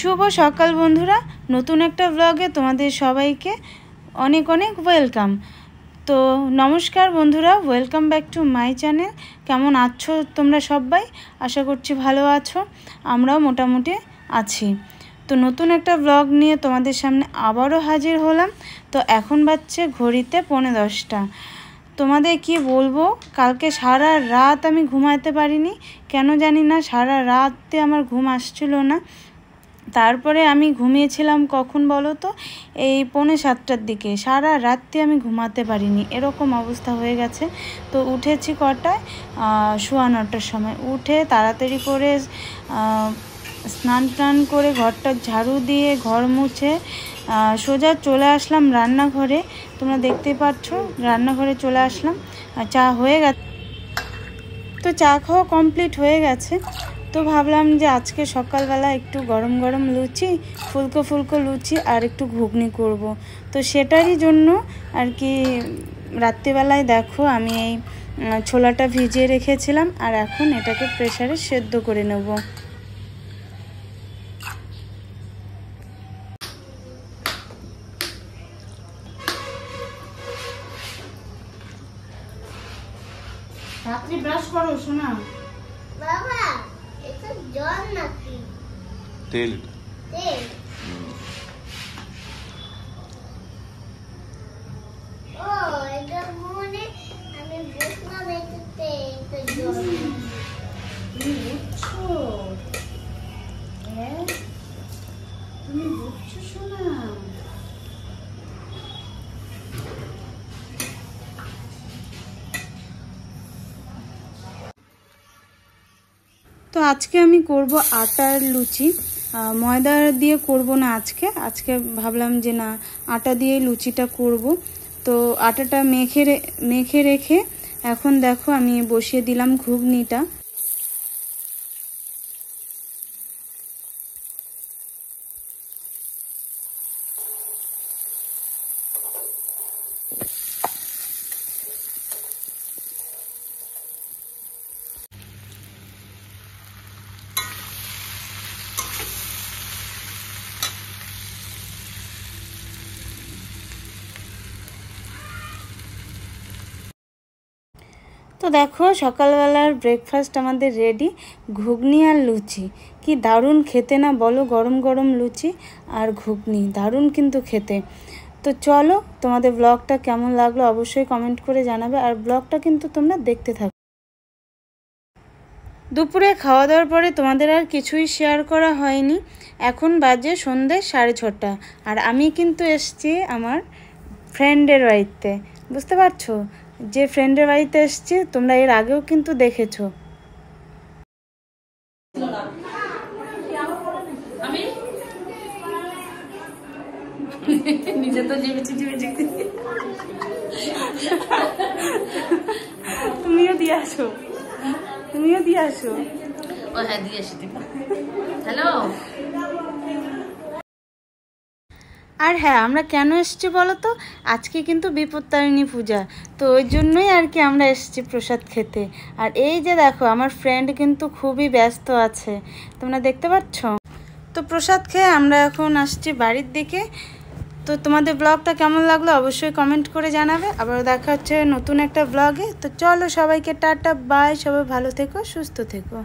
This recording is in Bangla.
শুভ সকাল বন্ধুরা, নতুন একটা ব্লগে তোমাদের সবাইকে অনেক অনেক ওয়েলকাম। তো নমস্কার বন্ধুরা, welcome back to my channel. কেমন আছো তোমরা সবাই? আশা করছি ভালো আছো, আমরাও মোটামুটি আছি। তো নতুন একটা ব্লগ নিয়ে তোমাদের সামনে আবারও হাজির হলাম। তো এখন বাজছে ঘড়িতে 10:45। তোমাদের কি বলবো, কালকে সারা রাত আমি ঘুমাতে পারিনি, কেন জানি না। সারা রাতে আমার ঘুম আসছিল না। তারপরে আমি ঘুমিয়েছিলাম কখন বলো তো, এই 6:45টার দিকে। সারা রাত্রি আমি ঘুমাতে পারিনি, এরকম অবস্থা হয়ে গেছে। তো উঠেছি কটায়? 9:15টার সময়। উঠে তাড়াতাড়ি করে স্নান টান করে ঘরটা ঝাড়ু দিয়ে ঘর মুছে সোজা চলে আসলাম রান্নাঘরে। তোমরা দেখতেই পাচ্ছ, রান্নাঘরে চলে আসলাম। চা হয়ে গেছে, তো চা খাওয়া কমপ্লিট হয়ে গেছে। তো ভাবলাম যে আজকে সকালবেলা একটু গরম গরম লুচি, ফুলকো ফুলকো লুচি আর একটু ঘুগনি করব। তো সেটারই জন্য আর কি রাত্রিবেলায় দেখো আমি এই ছোলাটা ভিজিয়ে রেখেছিলাম, আর এখন এটাকে প্রেসারে সেদ্ধ করে নেব। রাত্রি ব্রাশ করো শোনা বাবা, এটা জল নাকি তেল? তেল। ও, এটা মনে আমি বুঝলাম এটা তেল, এটা জল। তুমি বুঝছো? হ্যাঁ, তুমি বুঝছো শোনা? তো আজকে আমি করব আটার লুচি, ময়দা দিয়ে করব না আজকে ভাবলাম যে না, আটা দিয়ে লুচিটা করব। তো আটাটা মেখে রেখে এখন দেখো আমি বসিয়ে দিলাম ঘুগনিটা। তো দেখো সকালবেলার ব্রেকফাস্ট আমাদের রেডি, ঘুগনি আর লুচি। কি দারুণ খেতে না বলো, গরম গরম লুচি আর ঘুগনি, দারুণ কিন্তু খেতে। তো চলো, তোমাদের ব্লগটা কেমন লাগলো অবশ্যই কমেন্ট করে জানাবে, আর ব্লগটা কিন্তু তোমরা দেখতে থাকো। দুপুরে খাওয়া দাওয়ার পরে তোমাদের আর কিছুই শেয়ার করা হয়নি। এখন বাজে সন্ধ্যে 6:30, আর আমি কিন্তু এসছি আমার ফ্রেন্ডের বাড়িতে। বুঝতে পারছো, যে ফ্রেন্ডের বাড়িতে এসছি তোমরা এর আগেও কিন্তু দেখেছো। নিজে তো তুমিও দিয়ে আসো, ও হ্যাঁ দিয়ে আসি। হ্যালো। আর হ্যাঁ, আমরা কেন এসেছি বলো তো, আজকে কিন্তু বিপত্তারিণী পূজা। তো ওই জন্যই আর কি আমরা এসেছি প্রসাদ খেতে। আর এই যে দেখো আমার ফ্রেন্ড কিন্তু খুবই ব্যস্ত আছে, তোমরা দেখতে পাচ্ছ। তো প্রসাদ খেয়ে আমরা এখন আসছি বাড়ির দিকে। তো তোমাদের ব্লগটা কেমন লাগলো অবশ্যই কমেন্ট করে জানাবে। আবার দেখা হচ্ছে নতুন একটা ব্লগে। তো চলো সবাইকে টাটা বাই, সবাই ভালো থেকো, সুস্থ থেকো।